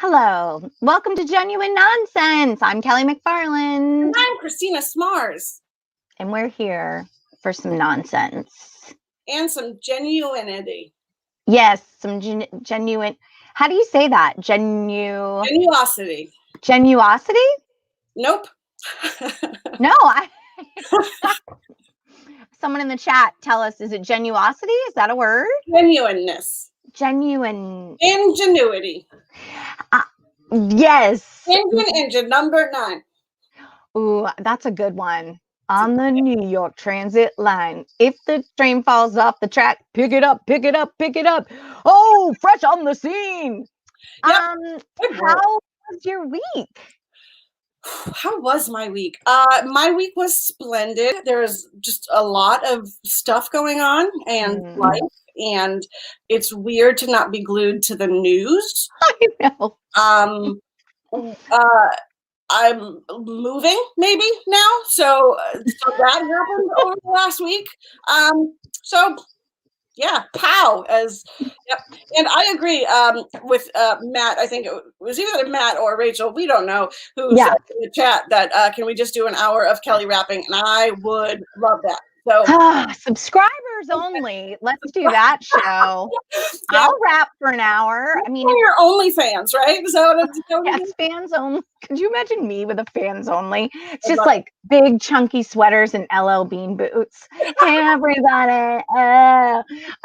Hello, welcome to Genuine Nonsense. I'm Kelly MacFarland. And I'm Kristina Smarz. And we're here for some nonsense. And some genuinity. Yes, some genuine. How do you say that? Genuosity. Genuosity? Nope. No, someone in the chat tell us, is it genuosity? Is that a word? Genuineness. Genuine. Ingenuity. Yes. Engine number 9. Ooh, that's a good one. On the New York Transit line, if the train falls off the track, pick it up, pick it up, pick it up. Oh, fresh on the scene. Yep. How was your week? How was my week? My week was splendid. There was just a lot of stuff going on and life, and it's weird to not be glued to the news. I know. I'm moving maybe now, so that happened over the last week. So yeah, pow, yep. And I agree with Matt. I think it was either Matt or Rachel, we don't know, who said in the chat that can we just do an hour of Kelly rapping, and I would love that. So subscribers only. Let's do that show. Yeah. I'll rap for an hour. I mean, you're OnlyFans, right? So yes, fans only. Could you imagine me with a fans only? It's just like big chunky sweaters and LL Bean boots. Hey everybody. One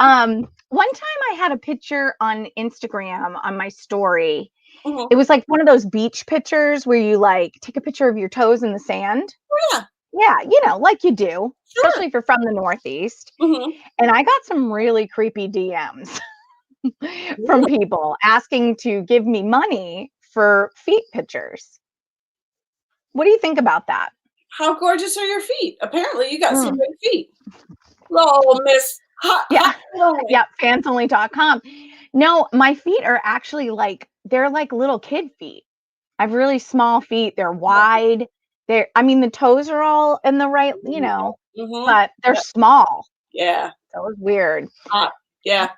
time I had a picture on Instagram on my story. Mm-hmm. It was like one of those beach pictures where you like take a picture of your toes in the sand. Oh, yeah. Yeah, you know, like you do, especially if you're from the Northeast. Mm-hmm. And I got some really creepy DMs from people asking to give me money for feet pictures. What do you think about that? How gorgeous are your feet? Apparently you got some great feet. Oh, Miss Yeah, fansonly.com. No, my feet are actually they're like little kid feet. I have really small feet. They're wide. The toes are all in the right, but they're small. Yeah. That was weird. Yeah.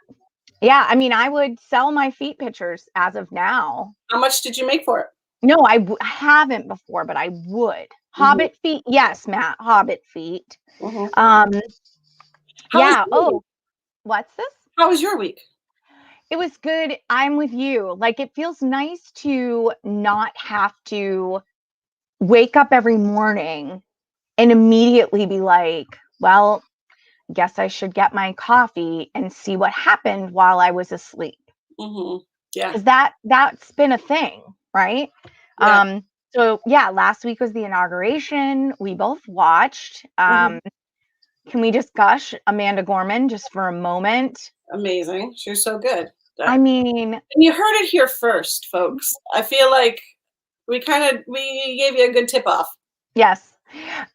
Yeah. I mean, I would sell my feet pictures as of now. How much did you make for it? No, I haven't before, but I would. Hobbit feet. Yes, Matt. Hobbit feet. Yeah. Oh, what's this? How was your week? It was good. I'm with you. Like, it feels nice to not have to wake up every morning and immediately be like, well, guess I should get my coffee and see what happened while I was asleep. Yeah. Because that's been a thing, right? Yeah. So yeah, last week was the inauguration. We both watched. Can we just gush Amanda Gorman just for a moment? Amazing. She was so good. I mean, and you heard it here first, folks. I feel like we gave you a good tip off. Yes.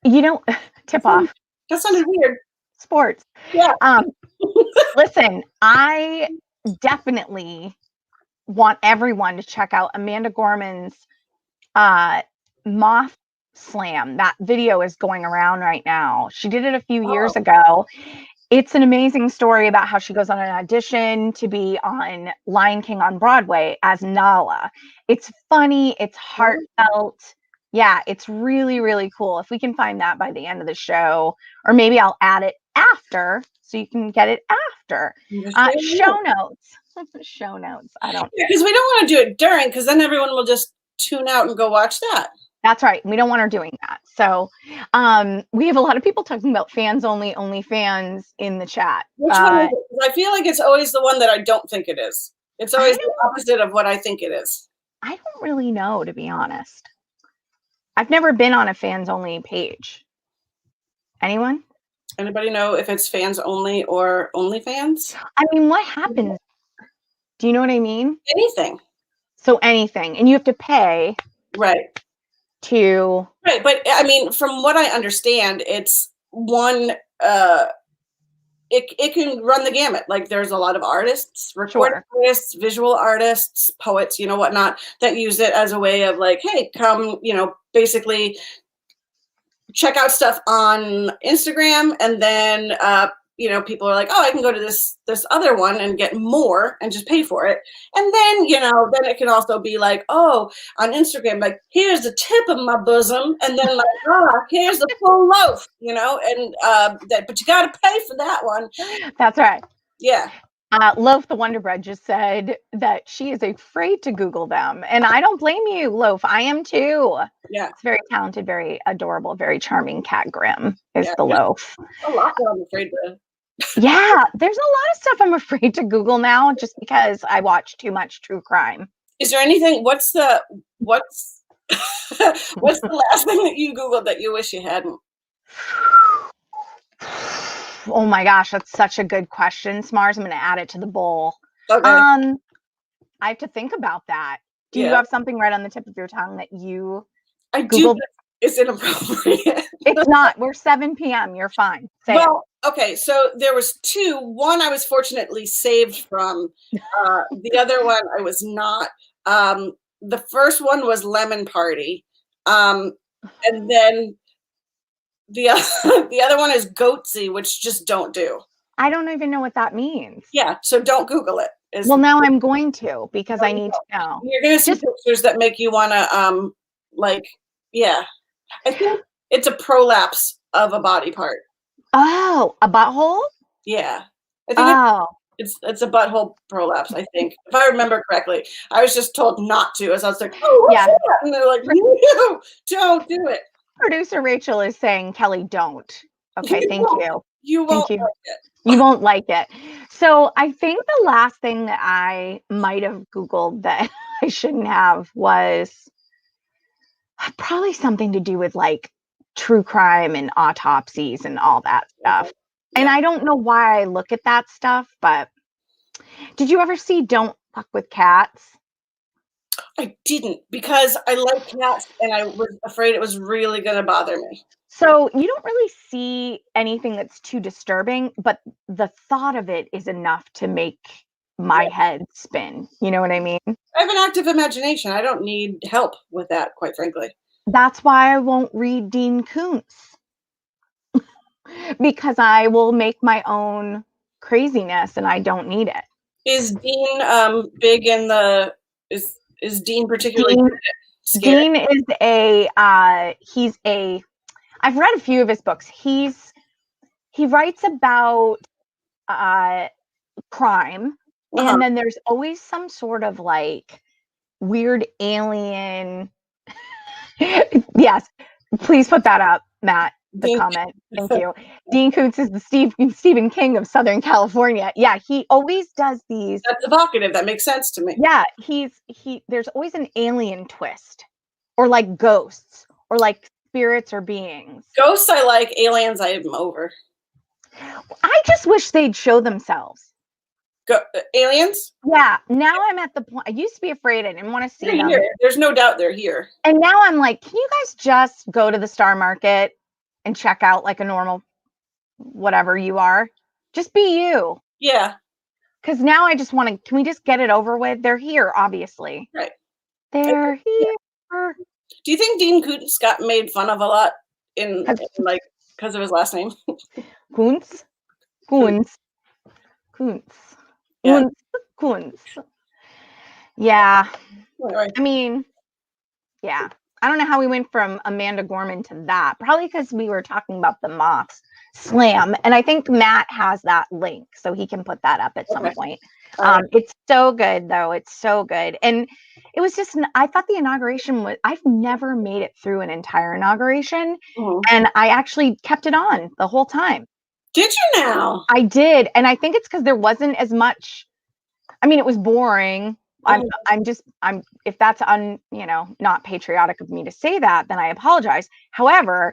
Tip off. That sounded weird. Sports. Yeah. Listen, I definitely want everyone to check out Amanda Gorman's Moth Slam. That video is going around right now. She did it a few years ago. It's an amazing story about how she goes on an audition to be on Lion King on Broadway as Nala. It's funny. It's heartfelt. Yeah, it's really, really cool. If we can find that by the end of the show, or maybe I'll add it after so you can get it after. Show notes. Show notes. I don't. Yeah, because we don't want to do it during, because then everyone will just tune out and go watch that. That's right. We don't want her doing that. So we have a lot of people talking about fans only fans in the chat. Which one is it? I feel like it's always the one that I don't think it is. It's always the opposite of what I think it is. I don't really know, to be honest. I've never been on a fans only page. Anyone? Anybody know if it's fans only or OnlyFans? I mean, what happens? Do you know what I mean? Anything. So anything. And you have to pay. Right. Right, but I mean, from what I understand, it's one. It can run the gamut. Like, there's a lot of artists, recording artists, visual artists, poets, whatnot, that use it as a way of like, hey, come, basically check out stuff on Instagram and then people are like, oh, I can go to this other one and get more and just pay for it. And then, then it can also be like, oh, on Instagram, like, here's the tip of my bosom. And then like, here's the full loaf, and but you got to pay for that one. That's right. Yeah. Loaf the Wonder Bread just said that she is afraid to Google them. And I don't blame you, Loaf. I am too. Yeah. It's very talented, very adorable, very charming cat Grimm is the Loaf. A lot that I'm afraid to. Yeah, there's a lot of stuff I'm afraid to Google now just because I watch too much true crime. Is there anything, what's the last thing that you Googled that you wish you hadn't? Oh my gosh, that's such a good question, Smarz. I'm going to add it to the bowl. Okay. I have to think about that. Do you have something right on the tip of your tongue that you Googled? It's inappropriate. It's not. We're 7 p.m. You're fine. Okay. So there was two. One I was fortunately saved from. The other one I was not. The first one was Lemon Party. And then the other one is Goatsy, which just don't do. I don't even know what that means. Yeah. So don't Google it. Well, now I'm going to because I need to know. You're going to see pictures that make you want to, I think it's a prolapse of a body part. Oh, a butthole? Yeah. I think it's a butthole prolapse, I think. If I remember correctly. I was just told not to, as I was like, oh, what's that? And they're like, no, don't do it. Producer Rachel is saying, Kelly, don't. Okay, thank you. You won't like it. You won't like it. So I think the last thing that I might have Googled that I shouldn't have was probably something to do with like true crime and autopsies and all that stuff. Yeah. And I don't know why I look at that stuff, but did you ever see Don't Fuck with Cats? I didn't, because I like cats and I was afraid it was really going to bother me. So you don't really see anything that's too disturbing, but the thought of it is enough to make my head spin. You know what I mean? I have an active imagination. I don't need help with that, quite frankly. That's why I won't read Dean Koontz. Because I will make my own craziness and I don't need it. Is Dean big in the is Dean particularly scary? Dean is I've read a few of his books. He writes about crime, and then there's always some sort of like weird alien. Yes, please put that up, Matt. The comment. Thank you. Dean Koontz is the Stephen King of Southern California. Yeah, he always does these. That's evocative. That makes sense to me. Yeah, there's always an alien twist, or like ghosts, or like spirits or beings. Ghosts I like, aliens I am over. I just wish they'd show themselves. Aliens? Yeah, now I'm at the point. I used to be afraid. I didn't want to see them. Here. There's no doubt they're here. And now I'm like, can you guys just go to the Star Market and check out like a normal whatever you are? Just be you. Yeah. Because now I just want to, can we just get it over with? They're here, obviously. Right. They're here. Do you think Dean Koontz got made fun of a lot in like because of his last name? Koontz? Yeah. Koontz. Yeah. Right. I mean, yeah. I don't know how we went from Amanda Gorman to that. Probably because we were talking about the Moths Slam. And I think Matt has that link, so he can put that up at some point. It's so good, though. It's so good. And it was just, I thought the inauguration I've never made it through an entire inauguration. Mm-hmm. And I actually kept it on the whole time. Did you now? I did. And I think it's because there wasn't as much, I mean, it was boring. If that's not patriotic of me to say that, then I apologize. However,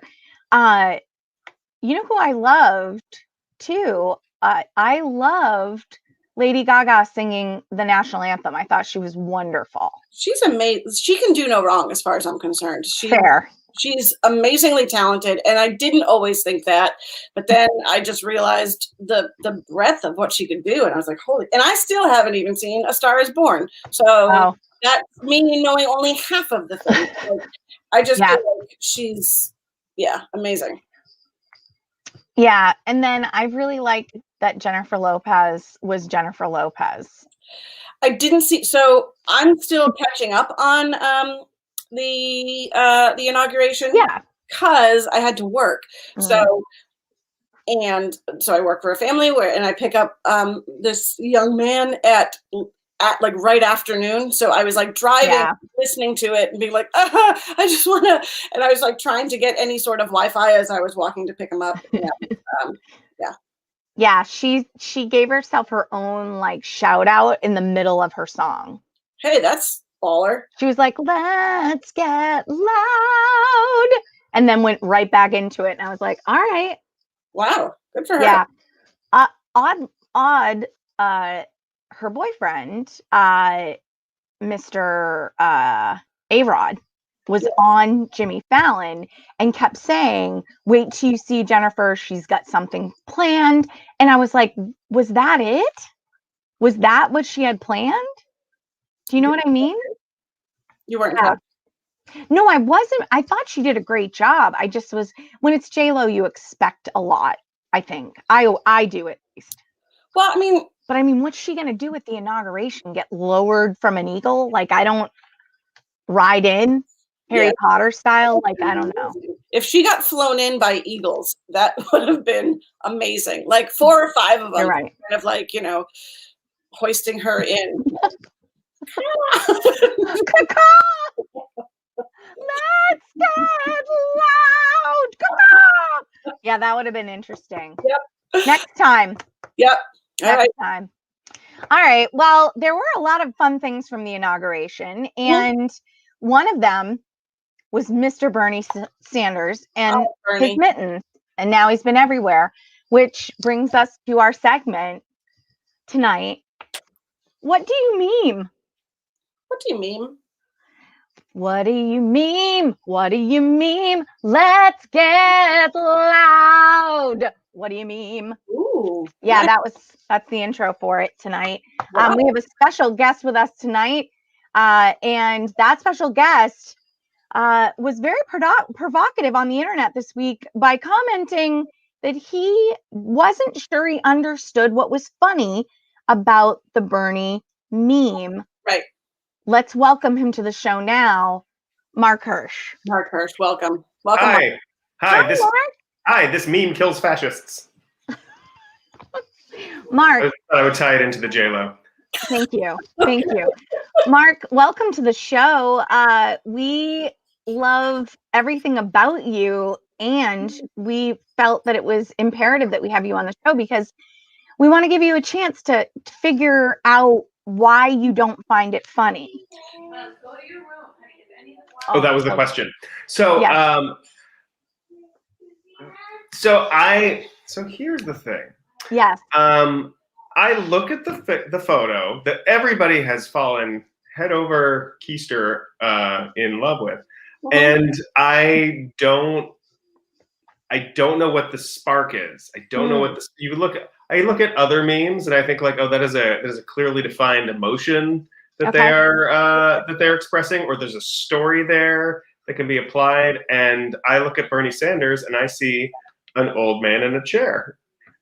you know who I loved too? I loved Lady Gaga singing the national anthem. I thought she was wonderful. She's amazing. She can do no wrong as far as I'm concerned. Fair. She's amazingly talented, and I didn't always think that, but then I just realized the breadth of what she could do, and I was like, holy! And I still haven't even seen A Star Is Born, so that's me knowing only half of the thing. Like, I just feel like she's amazing. Yeah, and then I really liked that Jennifer Lopez was Jennifer Lopez. I didn't see. So I'm still catching up on the inauguration. Yeah. Because I had to work. Mhm. So I work for a family and I pick up this young man at like right afternoon. So I was like driving, listening to it and being like, I just want to, and I was like trying to get any sort of Wi-Fi as I was walking to pick him up. Yeah, she gave herself her own like shout out in the middle of her song. Hey, that's baller. She was like, "Let's get loud," and then went right back into it. And I was like, "All right, wow, good for her." Yeah, odd. Her boyfriend, Mr. A-Rod, was on Jimmy Fallon and kept saying, "Wait till you see Jennifer. She's got something planned." And I was like, "Was that it? Was that what she had planned?" Do you know what I mean? You weren't. Yeah. No, I wasn't. I thought she did a great job. I just was, when it's J-Lo, you expect a lot, I think. I do at least. Well, I mean, what's she going to do with the inauguration? Get lowered from an eagle? Like, I don't ride in Harry Potter style. Like, I don't know. If she got flown in by eagles, that would have been amazing. Like 4 or 5 of them, You're right. kind of like, hoisting her in. Let's get loud. Yeah, that would have been interesting. Yep. Next time. Yep. Next time. All right. Well, there were a lot of fun things from the inauguration, and one of them was Mr. Bernie Sanders and his mittens, and now he's been everywhere, which brings us to our segment tonight. What do you meme? What do you meme? What do you meme? What do you meme? Let's get loud. What do you meme? Ooh. Yeah, that's the intro for it tonight. Wow. We have a special guest with us tonight, and that special guest was very provocative on the internet this week by commenting that he wasn't sure he understood what was funny about the Bernie meme. Right. Let's welcome him to the show now, Marc Hirsh. Marc Hirsh, welcome. Welcome. Hi. Marc. Hi, this meme kills fascists. Marc. I would tie it into the J-Lo. Thank you. Thank you. Marc, welcome to the show. We love everything about you, and we felt that it was imperative that we have you on the show because we want to give you a chance to figure out why you don't find it funny. Go to your room. Oh, that was the question. So, yes. So here's the thing. Yes. I look at the photo that everybody has fallen head over keister in love with, and I don't know what the spark is. I don't know what I look at other memes and I think like, oh, that is a clearly defined emotion that they're expressing, or there's a story there that can be applied. And I look at Bernie Sanders and I see an old man in a chair.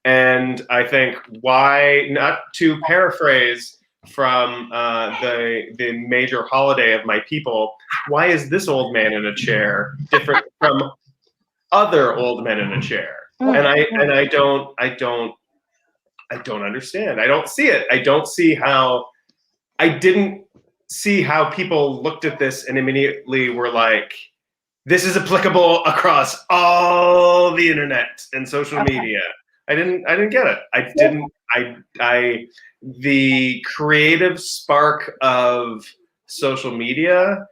And I think, why not, to paraphrase from the major holiday of my people, why is this old man in a chair different from other old men in a chair? And I don't understand. I don't see it. I didn't see how people looked at this and immediately were like, this is applicable across all the internet and social media. I didn't get it. The creative spark of social media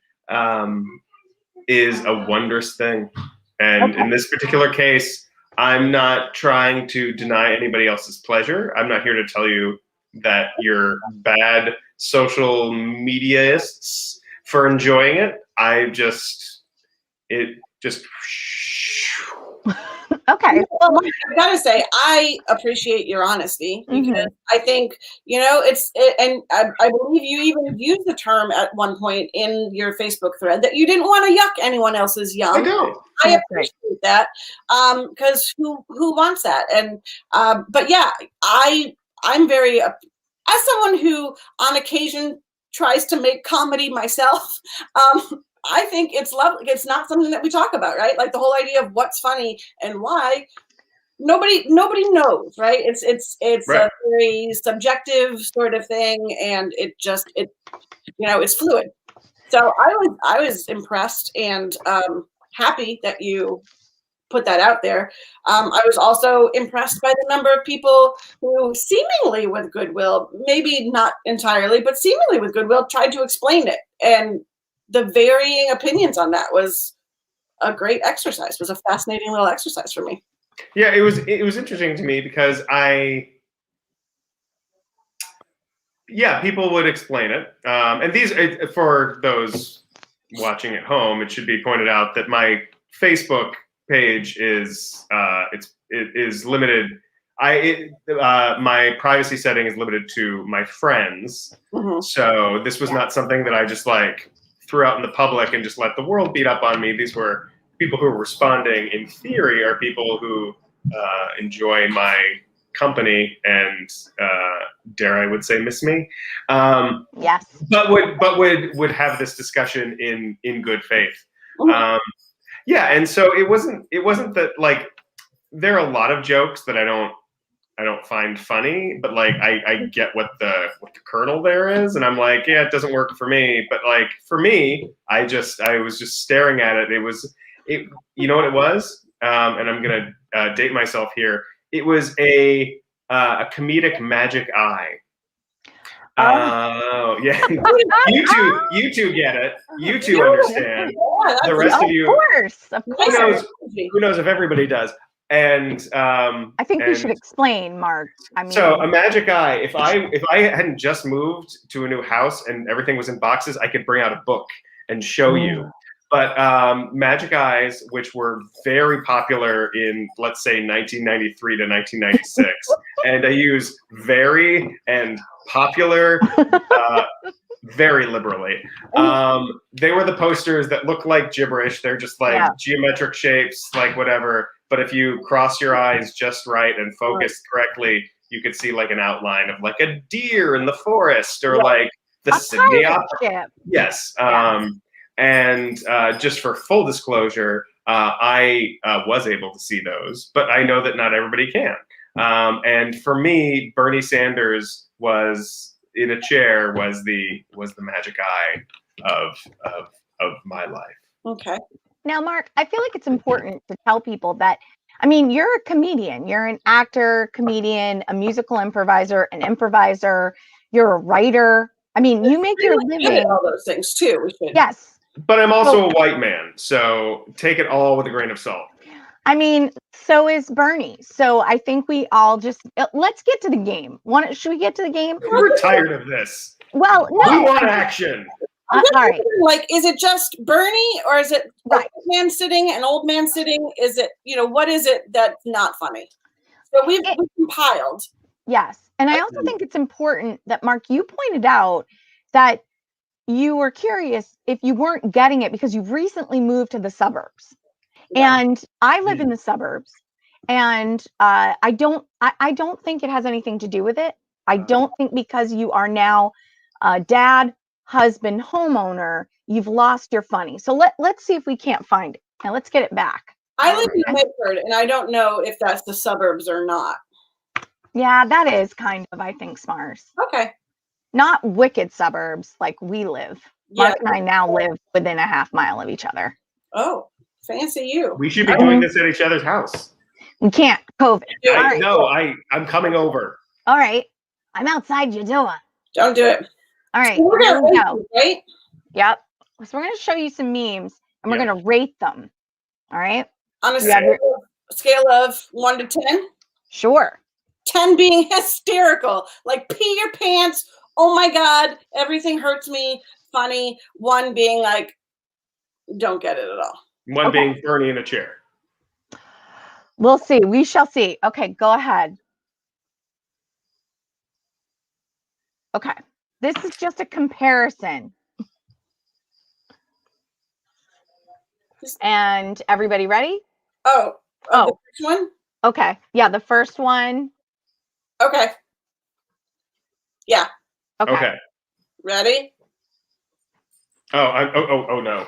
is a wondrous thing. And in this particular case, I'm not trying to deny anybody else's pleasure. I'm not here to tell you that you're bad social mediaists for enjoying it. Okay. Well, I gotta say, I appreciate your honesty because I think, and I believe you even used the term at one point in your Facebook thread that you didn't want to yuck anyone else's yum. I don't. I appreciate that because who wants that? And but yeah, I'm very as someone who on occasion tries to make comedy myself. I think it's lovely. It's not something that we talk about, right? Like the whole idea of what's funny and why. Nobody knows, right? It's Right. a very subjective sort of thing, and it's fluid. So I was impressed and happy that you put that out there. I was also impressed by the number of people who seemingly with goodwill, maybe not entirely, but seemingly with goodwill, tried to explain it. And the varying opinions on that was a great exercise. It was a fascinating little exercise for me. Yeah, it was interesting to me because people would explain it. And these, for those watching at home, it should be pointed out that my Facebook page is limited. My privacy setting is limited to my friends. So this was not something that I just like threw out in the public and just let the world beat up on me. These were people who are responding, in theory, are people who enjoy my company and dare I would say miss me. Yes. But would have this discussion in good faith. Yeah, and so it wasn't that like there are a lot of jokes that I don't find funny, but like I get what the kernel there is, and I'm like, yeah, it doesn't work for me. But like for me, I was just staring at it. You know what it was? And I'm gonna date myself here. It was a comedic magic eye. Oh yeah, you two get it. You two understand. The rest of you, of course. Who knows if everybody does? And I think we should explain, Mark. I mean, so a magic eye. If I hadn't just moved to a new house and everything was in boxes, I could bring out a book and show you. But magic eyes, which were very popular in, let's say, 1993 to 1996, and I use very and popular very liberally. They were the posters that look like gibberish. They're just like geometric shapes, like whatever. But if you cross your eyes just right and focus correctly, you could see like an outline of like a deer in the forest or like the Sydney Opera. Yes. And just for full disclosure, I was able to see those, but I know that not everybody can. And for me, Bernie Sanders was in a chair was the magic eye of my life. Okay. Now, Mark, I feel like it's important to tell people that, I mean, you're a comedian, you're an actor, comedian, a musical improviser, an improviser, you're a writer. I mean, you make your living. All those things too. Yes. But I'm also a white man, so take it all with a grain of salt. I mean, so is Bernie. So I think we all just, let's get to the game. Should we get to the game? We're tired of this. Well, no. We want action. All right. Like, is it just Bernie or is it an old man sitting, an old man sitting? Is it, what is it that's not funny? So we've compiled. Yes. And I also think it's important that, Mark, you pointed out that you were curious if you weren't getting it because you've recently moved to the suburbs. Yeah. And I live in the suburbs. And I don't think it has anything to do with it. I don't think because you are now dad, husband, homeowner, you've lost your funny. So let's see if we can't find it. Now let's get it back. I live in Medford, and I don't know if that's the suburbs or not. Yeah, that is kind of, I think, Smarz. Okay. Not wicked suburbs like we live. Mark and I now live within a half mile of each other. Oh, fancy you. We should be doing this at each other's house. We can't. COVID. I'm coming over. All right. I'm outside your door. Don't do it. All right. We're here we go. Right? Yep. So we're going to show you some memes, and we're going to rate them. All right. On a scale of 1 to 10? Sure. 10 being hysterical. Like, pee your pants. Oh, my God. Everything hurts me. Funny. 1 being like, don't get it at all. 1 being Bernie in a chair. We'll see. We shall see. Okay, go ahead. Okay. This is just a comparison. And everybody ready? The first one? Okay. Yeah, the first one. Okay. Yeah. Okay. Ready? Oh no.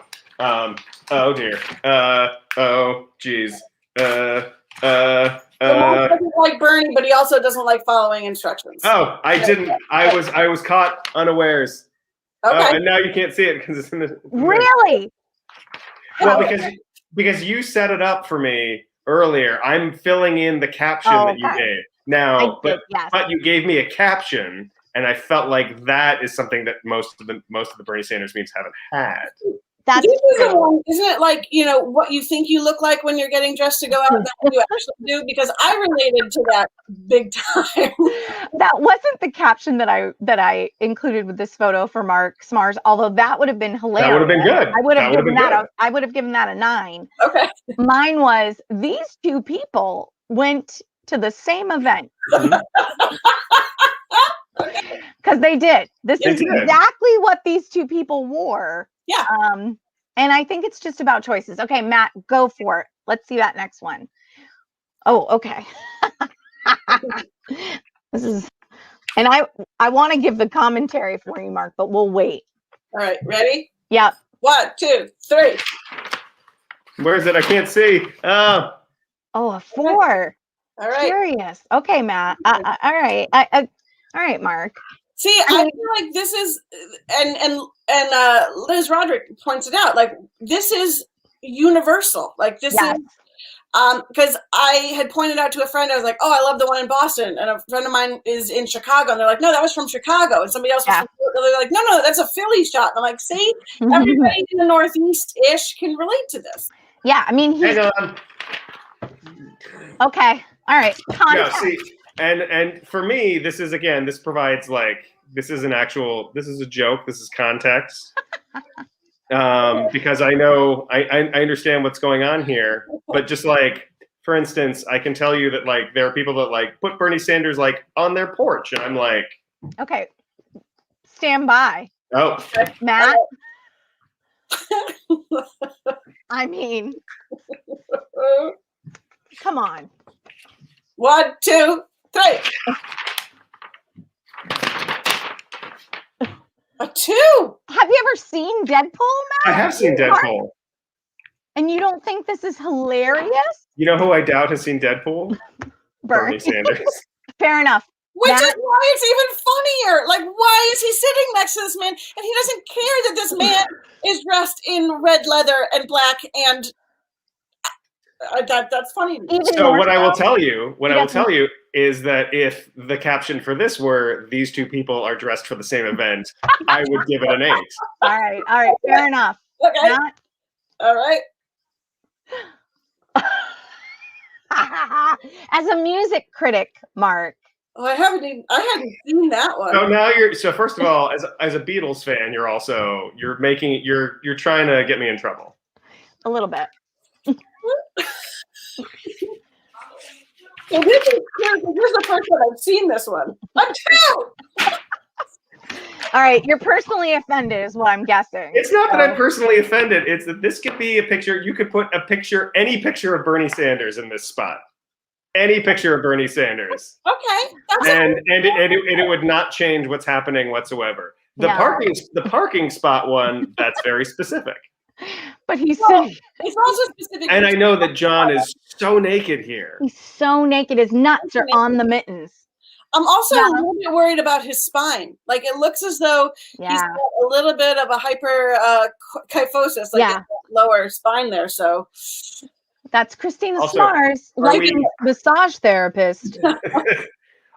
Oh dear. Oh geez. The one doesn't like Bernie, but he also doesn't like following instructions. Oh, I didn't. I was caught unawares. Okay. And now you can't see it because it's in the. Really? Well, because you set it up for me earlier. I'm filling in the caption that you gave now, but you gave me a caption, and I felt like that is something that most of the Bernie Sanders memes haven't had. That's isn't it like, what you think you look like when you're getting dressed to go out, that's what you actually do? Because I related to that big time. That wasn't the caption that I included with this photo for Mark Smarz, although that would have been hilarious. That would have been good. I would have given that a 9. Okay. Mine was, these two people went to the same event. Because they did. This is exactly what these two people wore. Yeah. And I think it's just about choices. Okay, Matt, go for it. Let's see that next one. Oh, okay. This is, and I want to give the commentary for you, Mark, but we'll wait. All right, ready? Yep. 1, 2, 3. Where is it? I can't see. Oh, a 4. All right. Curious. Okay, Matt. All right. All right, Mark. See, I feel like this is, and Liz Roderick points it out, like, this is universal. Like, this is, because I had pointed out to a friend, I was like, oh, I love the one in Boston. And a friend of mine is in Chicago. And they're like, no, that was from Chicago. And somebody else was they're like, no, that's a Philly shot. And I'm like, see, everybody in the Northeast-ish can relate to this. Yeah, I mean, he's... Okay. All right. Yeah, see, and for me, this provides, like, this is a joke. This is context. Because I know, I understand what's going on here, but just like, for instance, I can tell you that, like, there are people that, like, put Bernie Sanders, like, on their porch, and I'm like, okay, stand by. Oh, Matt. I mean, come on. 1, 2, 3. A 2. Have you ever seen Deadpool, Matt? I have seen Deadpool. And you don't think this is hilarious? You know who I doubt has seen Deadpool? Bernie Sanders. Fair enough. Which is why it's even funnier. Like, why is he sitting next to this man and he doesn't care that this man is dressed in red leather and black, and that's funny. So what I will tell you is that if the caption for this were "These two people are dressed for the same event," I would give it an 8. All right, fair enough. Okay. Matt? All right. As a music critic, Mark. Oh, I hadn't seen that one. So now so first of all, as a Beatles fan, you're trying to get me in trouble. A little bit. So this is the first time I've seen this one. A 2. All right, you're personally offended is what I'm guessing. It's not that I'm personally offended. It's that this could be a picture. You could put any picture of Bernie Sanders in this spot. Any picture of Bernie Sanders. Okay. And it would not change what's happening whatsoever. The parking spot one, that's very specific. But he's also specific. And I know that John is so naked here. He's so naked. His nuts are on the mittens. I'm also a little bit worried about his spine. Like, it looks as though he's got a little bit of a hyperkyphosis, like that lower spine there. So that's Kristina Smarz, massage therapist.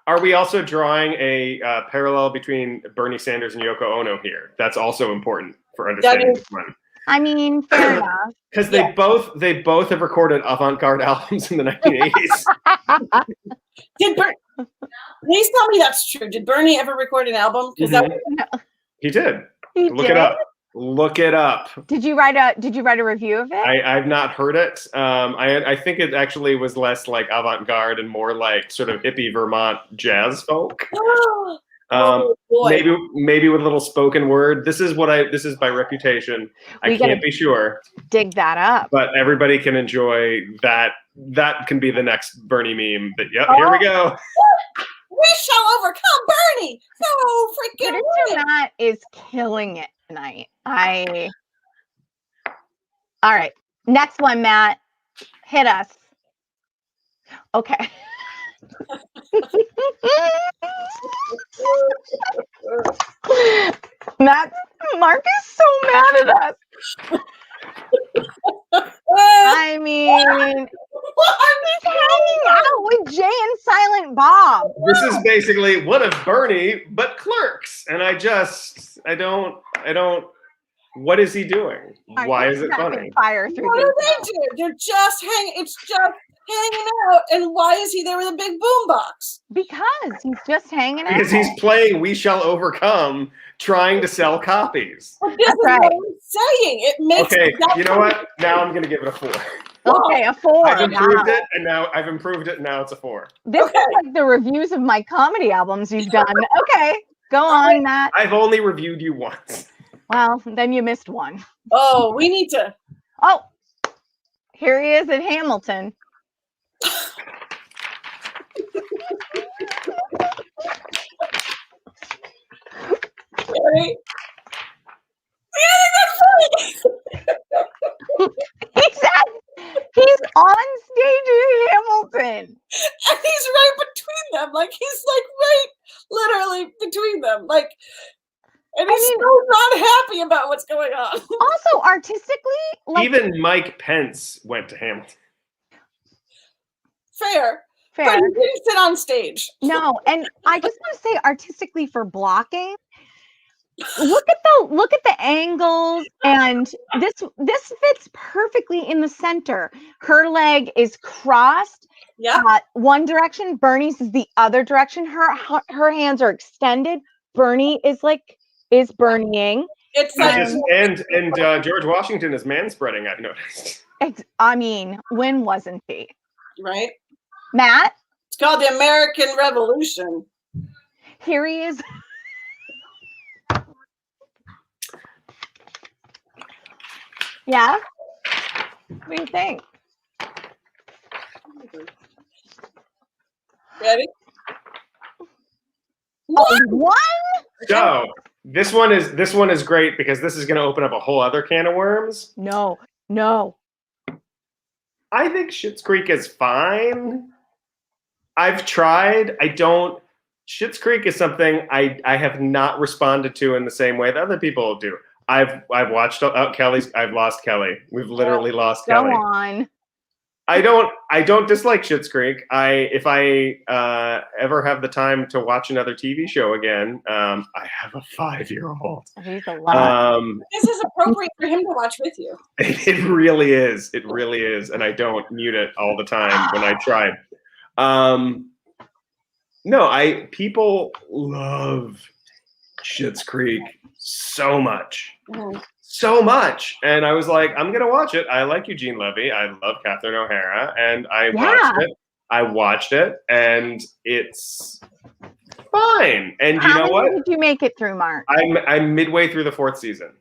Are we also drawing a parallel between Bernie Sanders and Yoko Ono here? That's also important for understanding this one. I mean, fair enough. Because they both have recorded avant-garde albums in the 1980s. Please tell me that's true. Did Bernie ever record an album? He did. Look it up. Look it up. Did you write a review of it? I've not heard it. I think it actually was less like avant-garde and more like sort of hippie Vermont jazz folk. Maybe with a little spoken word. This is by reputation. I can't be sure. Dig that up. But everybody can enjoy that. That can be the next Bernie meme. But here we go. We shall overcome Bernie. No freaking Producer Matt is killing it tonight. All right. Next one, Matt. Hit us. Okay. Mark is so mad at us. I mean, he's hanging out with Jay and Silent Bob. This is basically what if Bernie but Clerks, and I don't. What is he doing? Why is it funny? Fire through what do they do? They're just hanging. It's just hanging out. And why is he there with a big boombox? Because he's just hanging out. Because he's playing "We Shall Overcome," trying to sell copies. But this is what I'm saying. It makes. Okay, you know what? Now I'm going to give it a 4. Okay, a 4. I've improved it, and now it's a 4. This is like the reviews of my comedy albums you've done. Okay, go on, Matt. I've only reviewed you once. Well, then you missed one. Oh, we need to. Oh, here he is at Hamilton. Right? He's on stage in Hamilton. And he's right between them. Like, he's like right literally between them. Like, and he's so not happy about what's going on. Also, artistically, like, even Mike Pence went to Hamilton. Fair. But he didn't sit on stage. No, and I just want to say artistically for blocking, look at the angles, and this fits perfectly in the center. Her leg is crossed one direction, Bernie's is the other direction. Her hands are extended. Bernie is Bernieing. It's like and George Washington is manspreading, I've noticed. I mean, when wasn't he? Right? Matt? It's called the American Revolution. Here he is. Yeah? What do you think? Ready? One? So this one is great because this is going to open up a whole other can of worms. No. I think Schitt's Creek is fine. I've tried. Schitt's Creek is something I have not responded to in the same way that other people do. I've watched Kelly's. I've lost Kelly. We've literally lost Kelly. Go on. I don't dislike Schitt's Creek. If I ever have the time to watch another TV show again, I have a 5-year-old. He's a lot. This is appropriate for him to watch with you. It really is. It really is, and I don't mute it all the time when I try. People love Schitt's Creek so much. Mm-hmm. So much. And I was like, I'm going to watch it. I like Eugene Levy. I love Catherine O'Hara. And I watched it. And it's fine. And you know what? How did you make it through, Mark? I'm midway through the 4th season.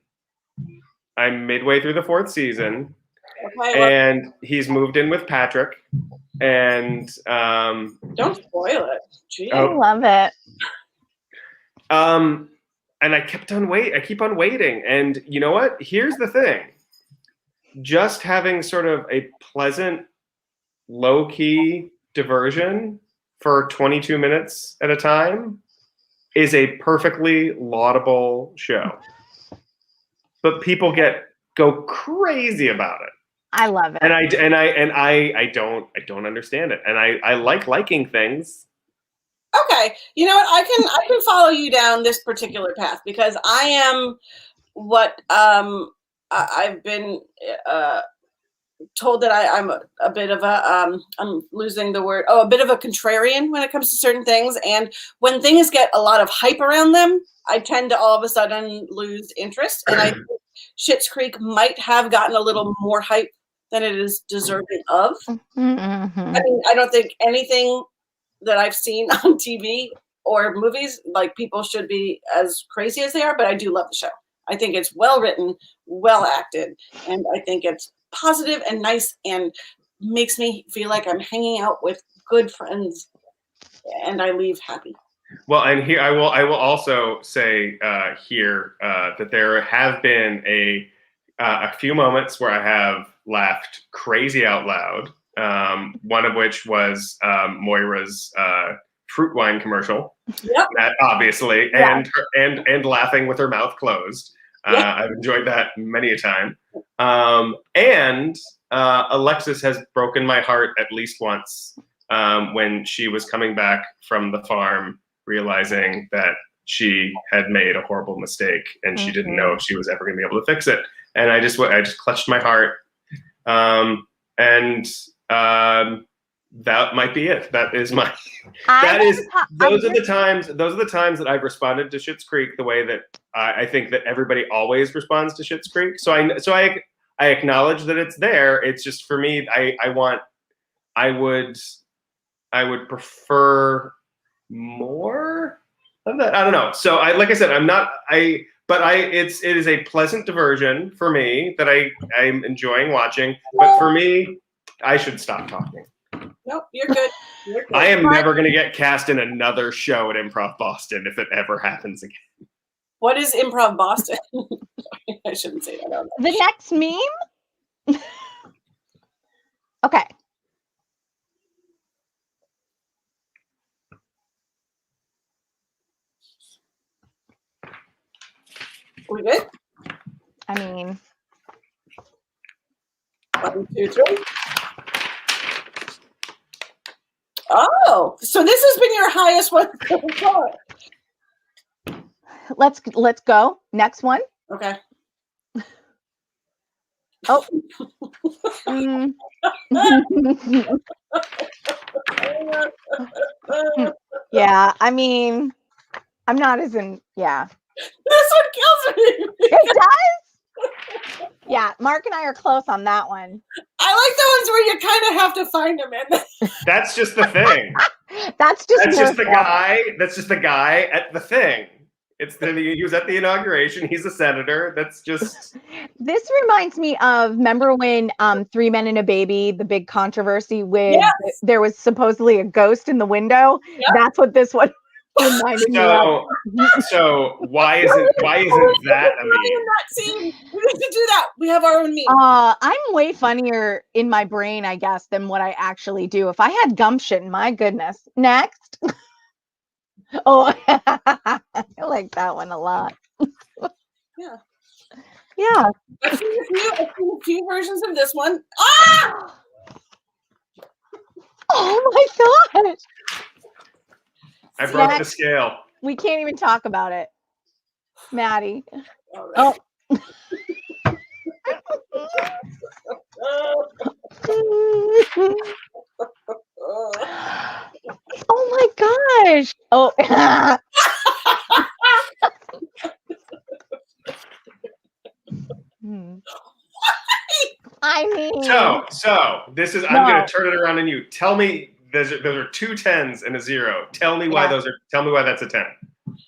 And he's moved in with Patrick. And don't spoil it. Jeez. I love it. And I keep on waiting. And you know what? Here's the thing. Just having sort of a pleasant, low-key diversion for 22 minutes at a time is a perfectly laudable show. But people go crazy about it. I love it. And I don't understand it. And I like liking things. Okay, you know what? I can follow you down this particular path because I am what I've been told that I'm a bit of a I'm losing the word. A bit of a contrarian when it comes to certain things, and when things get a lot of hype around them, I tend to all of a sudden lose interest. And I think Schitt's Creek might have gotten a little more hype than it is deserving of. Mm-hmm. I mean, I don't think anything that I've seen on TV or movies, like, people should be as crazy as they are, but I do love the show. I think it's well written, well acted, and I think it's positive and nice and makes me feel like I'm hanging out with good friends and I leave happy. Well, and here I will also say here that there have been a few moments where I have laughed crazy out loud. One of which was Moira's fruit wine commercial. Yep. That obviously, Yeah. and laughing with her mouth closed. Yep. I've enjoyed that many a time. And Alexis has broken my heart at least once when she was coming back from the farm, realizing that she had made a horrible mistake and she didn't know if she was ever going to be able to fix it. And I just clutched my heart. That might be it. That is my. Those are the times that I've responded to Schitt's Creek the way that I think that everybody always responds to Schitt's Creek. So I acknowledge that it's there. It's just for me. I would prefer more of that. I don't know. So like I said, it is a pleasant diversion for me that I'm enjoying watching. But for me, I should stop talking. Nope, you're good. You're good. I am never going to get cast in another show at Improv Boston if it ever happens again. What is Improv Boston? I shouldn't say that out loud. The next meme? Okay. We good? I mean, 1, 2, 3. Oh, so this has been your highest one so far. let's go. Next one. Okay. Oh. Yeah, I mean, I'm not as in, yeah. This one kills me. It does? Yeah, Mark and I are close on that one. I like the ones where you kind of have to find them in. That's just the thing. That's just the guy. That's just the guy at the thing. He was at the inauguration. He's a senator. That's just. This reminds me of, remember when 3 Men and a Baby, the big controversy with there was supposedly a ghost in the window? Yep. That's what this one reminded me of. So why isn't that a meme? We need to do that. We have our own meme. I'm way funnier in my brain, I guess, than what I actually do. If I had gumption, my goodness. Next. Oh, I like that one a lot. Yeah. Yeah. I've seen a few versions of this one. Ah! Oh my gosh. I broke the scale. We can't even talk about it. Maddie. Right. Oh. Oh my gosh. Oh. I mean. So this is. I'm going to turn it around on you. Tell me, those are 2 10s and a 0. Tell me why Tell me why that's a 10.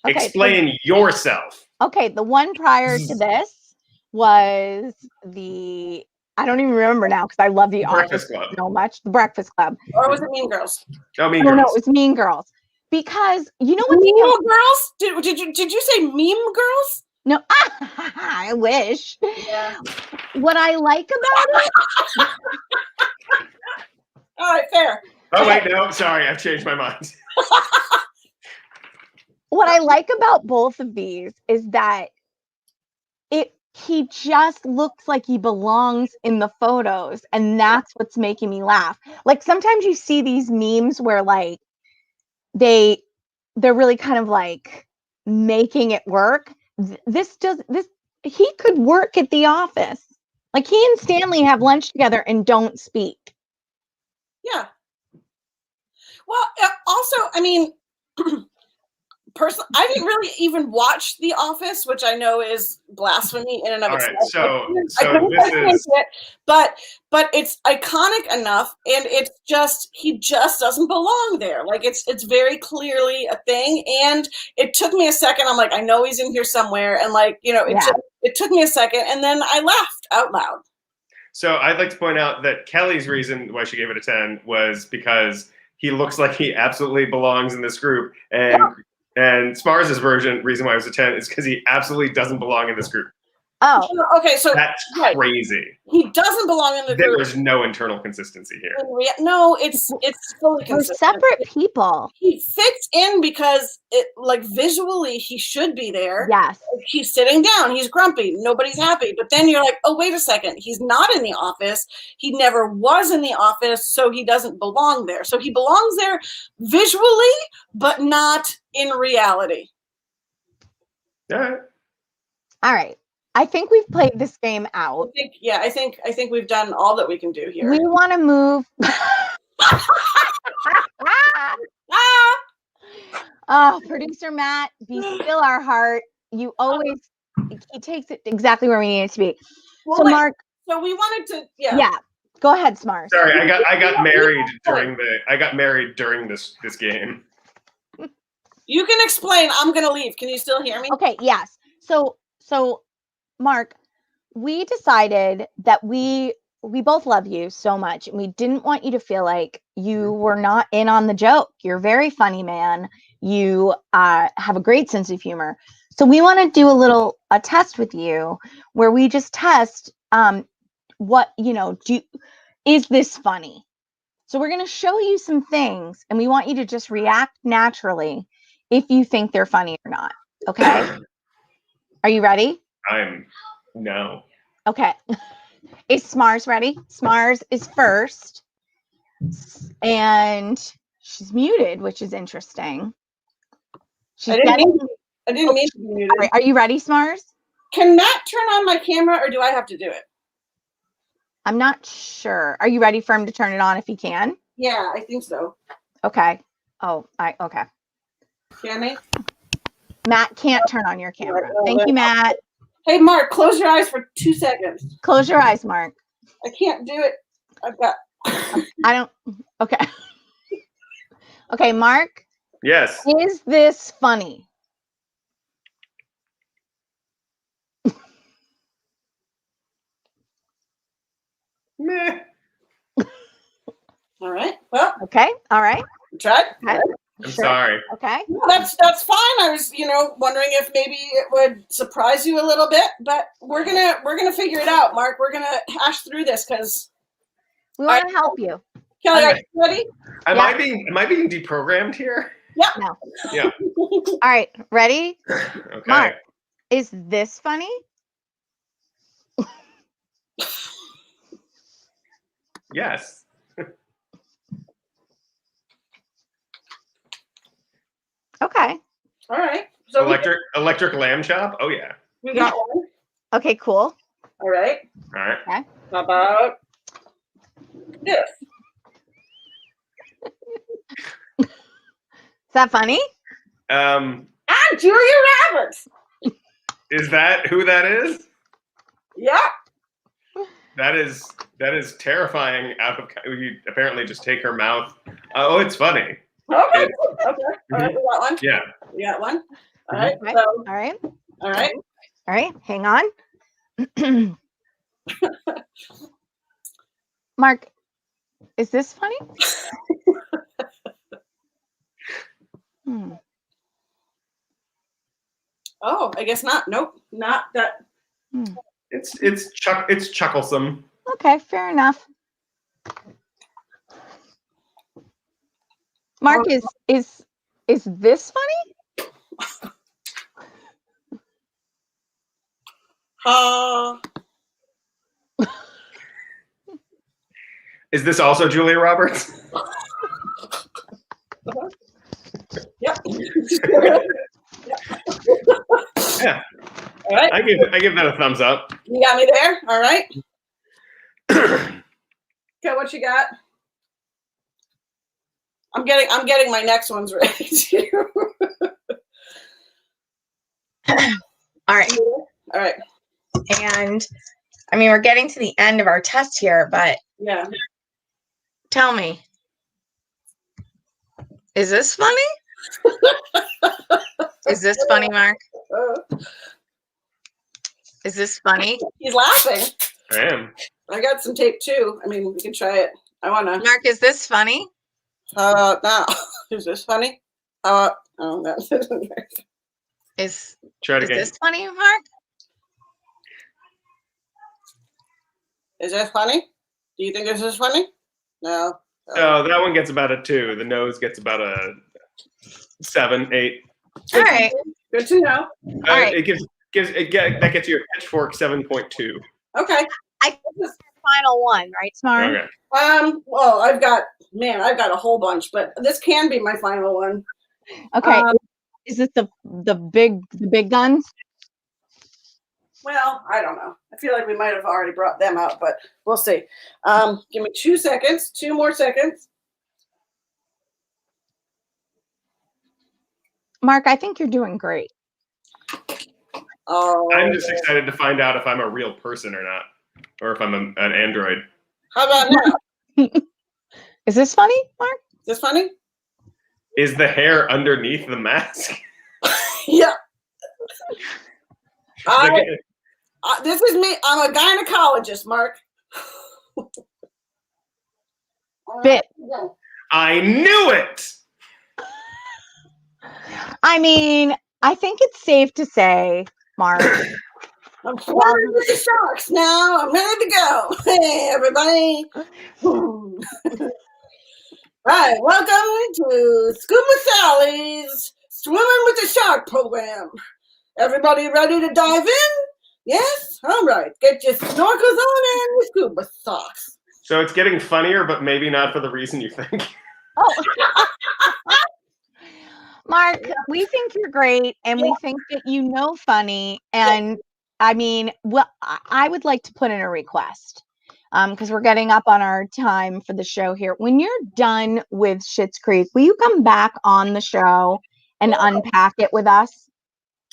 Okay, explain yourself. Okay, the one prior to this was the. I don't even remember now because I love the Office so much. The Breakfast Club. Or was it Mean Girls? Oh, Mean Girls. No, it was Mean Girls. Because you know what? Meme Girls? Did you say Meme Girls? No, I wish. Yeah. What I like about it. All right, fair. Oh wait, no, sorry, I've changed my mind. What I like about both of these is that he just looks like he belongs in the photos, and that's what's making me laugh. Like sometimes you see these memes where like they're really kind of like making it work. He could work at the office. Like he and Stanley have lunch together and don't speak. Yeah. Well, also, I mean, personally, I didn't really even watch The Office, which I know is blasphemy in and of All itself. right, so this is it, but it's iconic enough, and it's just he just doesn't belong there. Like it's very clearly a thing, and it took me a second. I'm like, I know he's in here somewhere, and like it took me a second, and then I laughed out loud. So I'd like to point out that Kelly's reason why she gave it a 10 was because he looks like he absolutely belongs in this group, and Smarz' reason why it was a 10 is because he absolutely doesn't belong in this group. Oh, okay. So that's crazy. He doesn't belong in the There group. was no internal consistency here. No, it's fully consistent. We're separate people. He fits in because visually he should be there. Yes. He's sitting down. He's grumpy. Nobody's happy. But then you're like, oh, wait a second. He's not in the office. He never was in the office, so he doesn't belong there. So he belongs there visually, but not in reality. All right. All right. I think we've played this game out. I think we've done all that we can do here. We want to move. Oh, producer Matt, be still our heart. He takes it exactly where we need it to be. Well, so, Mark. So we wanted to, Yeah. Go ahead, Smarz. Sorry, I got married during this game. You can explain. I'm gonna leave. Can you still hear me? Okay. Yes. So. Mark, we decided that we both love you so much, and we didn't want you to feel like you were not in on the joke. You're a very funny man. You have a great sense of humor. So we want to do a test with you where we just test is this funny? So we're going to show you some things, and we want you to just react naturally if you think they're funny or not. Okay? Are you ready? No. Okay. Is Smarz ready? Smarz is first. And she's muted, which is interesting. I didn't mean to be muted. Right, are you ready, Smarz? Can Matt turn on my camera, or do I have to do it? I'm not sure. Are you ready for him to turn it on if he can? Yeah, I think so. Okay. Okay. Can he? Matt can't turn on your camera. Thank you, Matt. Hey, Mark, close your eyes for 2 seconds. Close your eyes, Mark. I can't do it. Okay. Okay, Mark. Yes. Is this funny? Meh. All right. Well. Okay. All right. Tried. Okay. I'm sorry. Okay. No, that's fine. I was, wondering if maybe it would surprise you a little bit, but we're gonna figure it out, Mark. We're gonna hash through this because we want to help you. Kelly, are you ready? Am I being deprogrammed here? Yeah. No. Yeah. All right. Ready? Okay. Mark, is this funny? Yes. Okay. All right. So electric lamb chop. Oh yeah. we got one. Okay, cool. All right. All right. Okay. How about this? Is that funny? I'm Julia Roberts. Is that who that is? Yeah. That is terrifying. You apparently just take her mouth. Oh, it's funny. Okay. All right. We got one. Yeah. We got one. All right. Okay. So, All right. all right. All right. Hang on. Mark, is this funny? Oh, I guess not. Nope. Not that. It's chucklesome. Okay, fair enough. Mark, is this funny? Is this also Julia Roberts? Yep. Yeah. All right. I give that a thumbs up. You got me there. All right. Okay, what you got? I'm getting my next ones ready too. And I mean, we're getting to the end of our test here, but Yeah. tell me, is this funny? Is this funny, Mark? Is this funny? He's laughing. I am. I got some tape too. I mean, we can try it. I want to. Mark, is this funny? Now, is this funny? Oh, no. Is Try it again. this funny, Mark? Is this funny? Do you think this is funny? No. No, that one gets about a 2. The nose gets about a 7, 8. All right. Good to know. All right. That gets you a pitchfork 7.2. Okay. I think this is the final one, right, Smarz? Okay. Well, I've got a whole bunch, but this can be my final one. Okay. Is this the big guns? Well, I don't know. I feel like we might have already brought them out, but we'll see. Give me 2 seconds. 2 more seconds. Mark, I think you're doing great. Oh, I'm just excited to find out if I'm a real person or not, or if I'm an android. how about now? Is this funny, Mark? Is this funny? Is the hair underneath the mask? Yeah. This is me. I'm a gynecologist, Mark. Bit. I knew it! I mean, I think it's safe to say, Mark. I'm flirting with the sharks now. I'm ready to go. Hey, everybody. Right. Welcome to Scuba Sally's Swimming with the Shark program. Everybody ready to dive in? Yes? All right. Get your snorkels on and your scuba socks. So it's getting funnier, but maybe not for the reason you think. Oh. Mark, we think you're great, and we think that you know funny. And I mean, well, I would like to put in a request because we're getting up on our time for the show here. When you're done with Schitt's Creek, will you come back on the show and unpack it with us?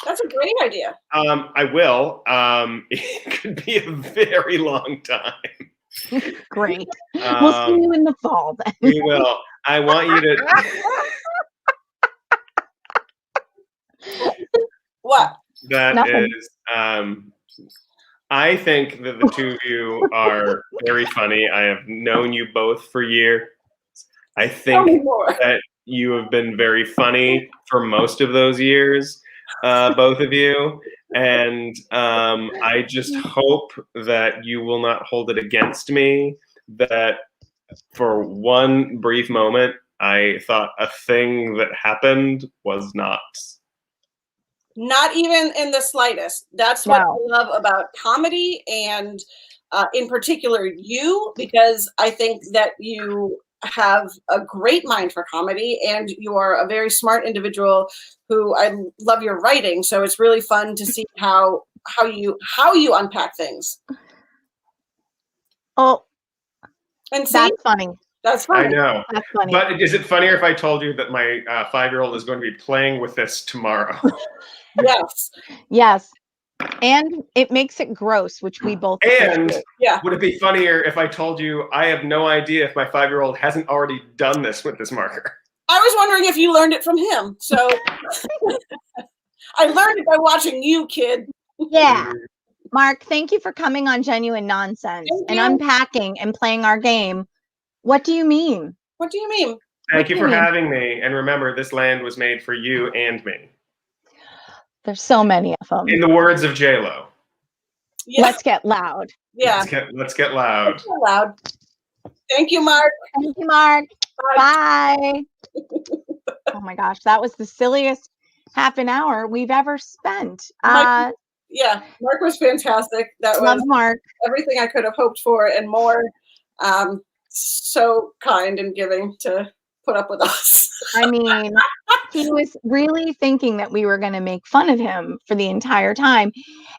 That's a great idea. I will. It could be a very long time. Great. We'll see you in the fall then. We will. I want you to. What? That Nothing. is. I think that the two of you are very funny. I have known you both for years. I Tell me think more. that you have been very funny for most of those years, both of you. And I just hope that you will not hold it against me that for one brief moment, I thought a thing that happened was not. Not even in the slightest. That's what No. I love about comedy, and in particular you, because I think that you have a great mind for comedy, and you are a very smart individual who I love your writing. So it's really fun to see how you unpack things. Oh, And see, that's funny. that's funny. I know. That's funny. But is it funnier if I told you that my 5-year-old is going to be playing with this tomorrow? Yes. Yes. And it makes it gross, which we both And appreciate. Yeah. would it be funnier if I told you I have no idea if my 5-year-old hasn't already done this with this marker? I was wondering if you learned it from him. So I learned it by watching you, kid. Yeah. Mark, thank you for coming on Genuine Nonsense Thank and you. unpacking and playing our game. What do you mean? What do you mean? Thank you What for do you mean? having me. And remember, this land was made for you and me. There's so many of them. In the words of J-Lo. Yeah. Let's get loud. Yeah. Let's get loud. That's loud. Thank you, Mark. Thank you, Mark. Bye. Bye. Oh my gosh, that was the silliest half an hour we've ever spent. Yeah, Mark was fantastic. That Love was Mark. everything I could have hoped for and more. So kind and giving to put up with us. I mean, he was really thinking that we were going to make fun of him for the entire time.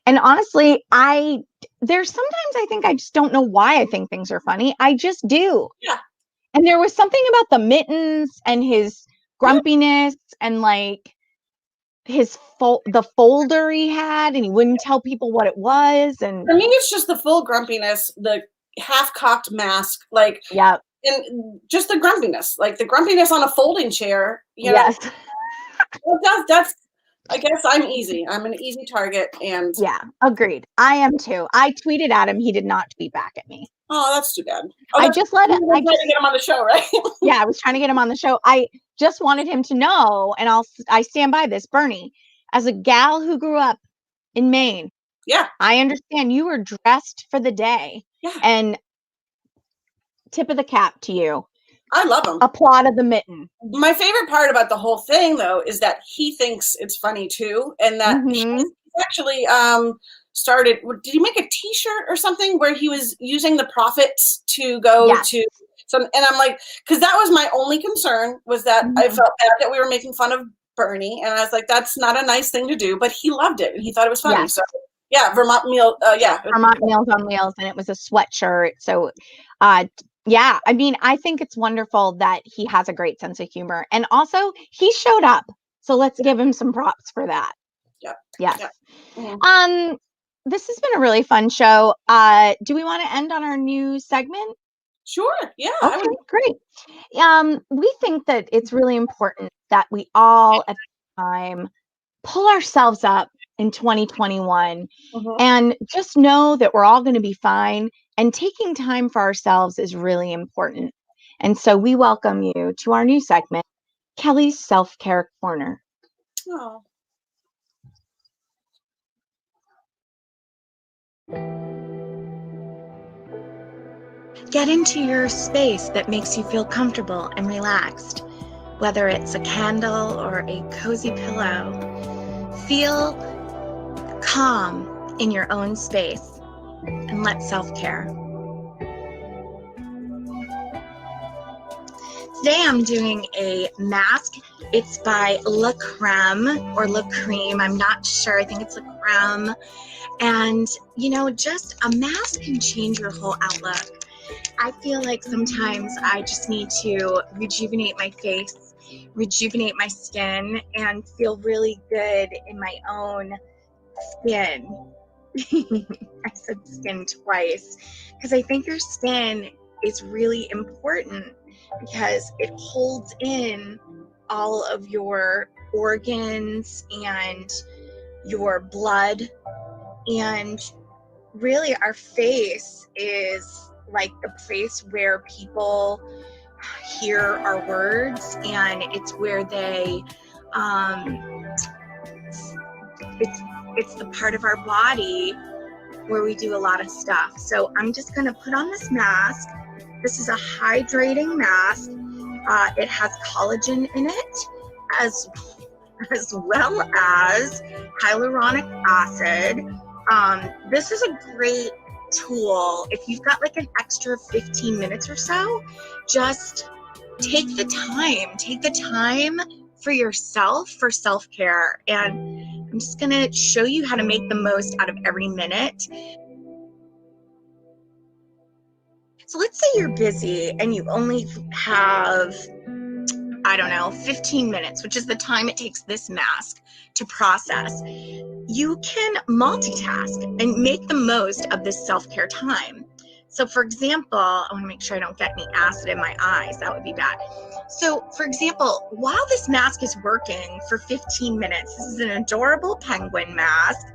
And honestly, there's sometimes I think I just don't know why I think things are funny. I just do. Yeah. And there was something about the mittens and his grumpiness and like the folder he had, and he wouldn't tell people what it was. And for me, it's just the full grumpiness, the half-cocked mask, like, yeah, and just the grumpiness, like the grumpiness on a folding chair. You yes, know, well, that's. I guess I'm easy. I'm an easy target, and yeah, agreed. I am too. I tweeted at him. He did not tweet back at me. oh, that's too bad. Oh, I that's just let it. you were trying to get him on the show, right? Yeah, I was trying to get him on the show. I just wanted him to know, and I stand by this, Bernie, as a gal who grew up in Maine. Yeah, I understand you were dressed for the day. Yeah. And tip of the cap to you. I love him. Applaud of the mitten. My favorite part about the whole thing, though, is that he thinks it's funny too, and that he's actually started. Did he make a T-shirt or something where he was using the profits to go to some? And I'm like, because that was my only concern, was that I felt bad that we were making fun of Bernie, and I was like, that's not a nice thing to do. But he loved it and he thought it was funny. Yeah. So yeah, Vermont meal. Vermont Meals on Wheels, and it was a sweatshirt. So, yeah, I mean, I think it's wonderful that he has a great sense of humor, and also he showed up. So let's give him some props for that. Yeah. Yes. Yeah. Mm-hmm. This has been a really fun show. Do we want to end on our new segment? Sure. Yeah. Okay, great. We think that it's really important that we all at the time pull ourselves up in 2021 and just know that we're all going to be fine, and taking time for ourselves is really important. And so we welcome you to our new segment, Kelly's Self-Care Corner. Oh. Get into your space that makes you feel comfortable and relaxed, whether it's a candle or a cozy pillow. Feel calm in your own space and let self-care. Today I'm doing a mask. It's by La Creme or La Cream. I'm not sure. I think it's La Creme. And, you know, just a mask can change your whole outlook. I feel like sometimes I just need to rejuvenate my face, rejuvenate my skin, and feel really good in my own skin. I said skin twice because I think your skin is really important because it holds in all of your organs and your blood. And really, our face is like the place where people hear our words, and it's where they it's the part of our body where we do a lot of stuff. So I'm just going to put on this mask. This is a hydrating mask. It has collagen in it, as well as hyaluronic acid. This is a great tool. If you've got like an extra 15 minutes or so, just take the time for yourself, for self-care. And I'm just going to show you how to make the most out of every minute. So let's say you're busy and you only have, 15 minutes, which is the time it takes this mask to process. You can multitask and make the most of this self-care time. So for example, I want to make sure I don't get any acid in my eyes. That would be bad. So for example, while this mask is working for 15 minutes, this is an adorable penguin mask.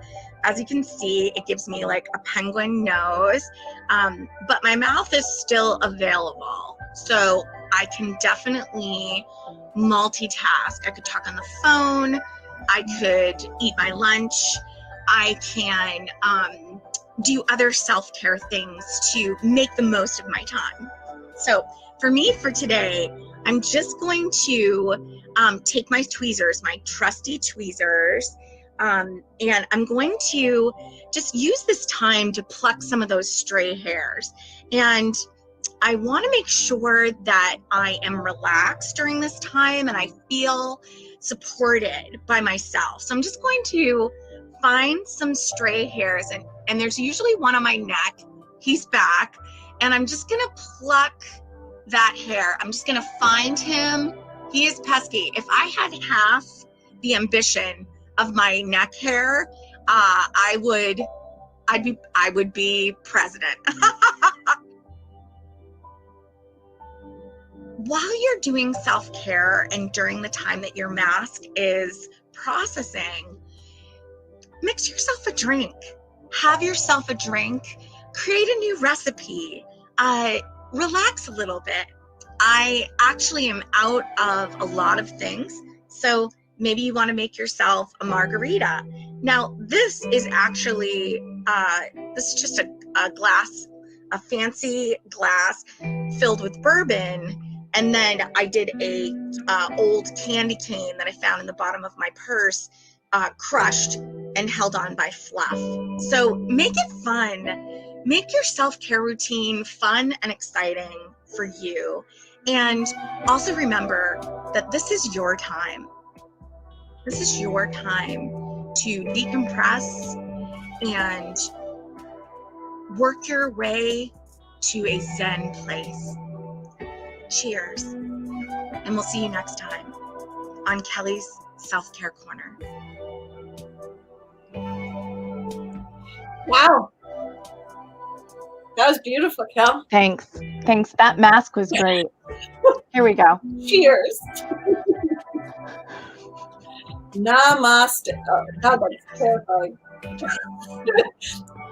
As you can see, it gives me like a penguin nose, but my mouth is still available. So I can definitely multitask. I could talk on the phone. I could eat my lunch. I can do other self-care things to make the most of my time. So for me, for today, I'm just going to take my tweezers, my trusty tweezers, and I'm going to just use this time to pluck some of those stray hairs. And I want to make sure that I am relaxed during this time and I feel supported by myself. So I'm just going to find some stray hairs, and there's usually one on my neck. He's back, and I'm just going to pluck that hair. I'm just going to find him. He is pesky. If I had half the ambition of my neck hair, I would be president. While you're doing self-care and during the time that your mask is processing, mix yourself a drink. Have yourself a drink. Create a new recipe. Relax a little bit. I actually am out of a lot of things, so maybe you want to make yourself a margarita. Now, this is actually this is just a glass, a fancy glass filled with bourbon. And then I did a old candy cane that I found in the bottom of my purse, crushed and held on by fluff. So make it fun. Make your self-care routine fun and exciting for you. And also remember that this is your time. This is your time to decompress and work your way to a Zen place. Cheers. And we'll see you next time on Kelly's Self-Care Corner. Wow. That was beautiful, Kel. Thanks. That mask was great. Here we go. Cheers. Namaste. Oh, God, that's terrifying.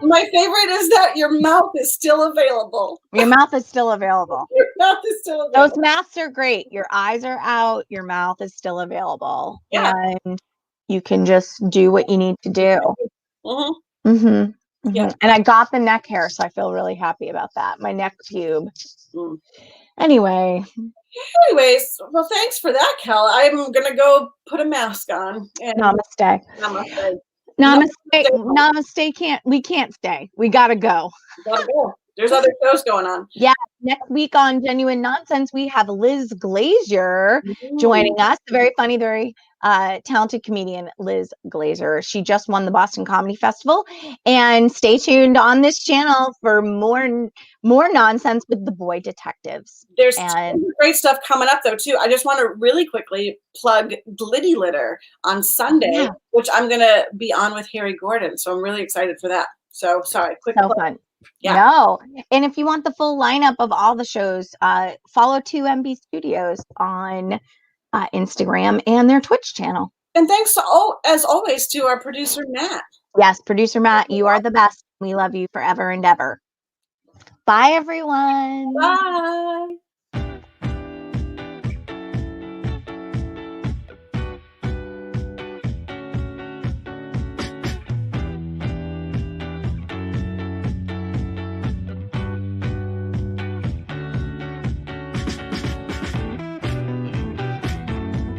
My favorite is that your mouth is still available. Your mouth is still available. Your mouth is still available. Those masks are great. Your eyes are out. Your mouth is still available. Yeah. And you can just do what you need to do. Mm-hmm. Mm-hmm. Mm-hmm. Yeah. And I got the neck hair, so I feel really happy about that. My neck pube. Mm. Anyways, well, thanks for that, Kel. I'm gonna go put a mask on. And namaste. Namaste. We can't stay. We gotta go. Gotta go. There's other shows going on. Yeah. Next week on Genuine Nonsense, we have Liz Glazier joining us. Very funny, very talented comedian, Liz Glazier. She just won the Boston Comedy Festival. And stay tuned on this channel for more nonsense with the boy detectives. There's great stuff coming up, though, too. I just want to really quickly plug Glitty Litter on Sunday, which I'm going to be on with Harry Gordon. So I'm really excited for that. So sorry, quick plug. Fun. Yeah. No. And if you want the full lineup of all the shows, follow 2MB Studios on Instagram and their Twitch channel. And thanks as always to our producer, Matt. Yes, producer Matt, you are the best. We love you forever and ever. Bye, everyone. Bye.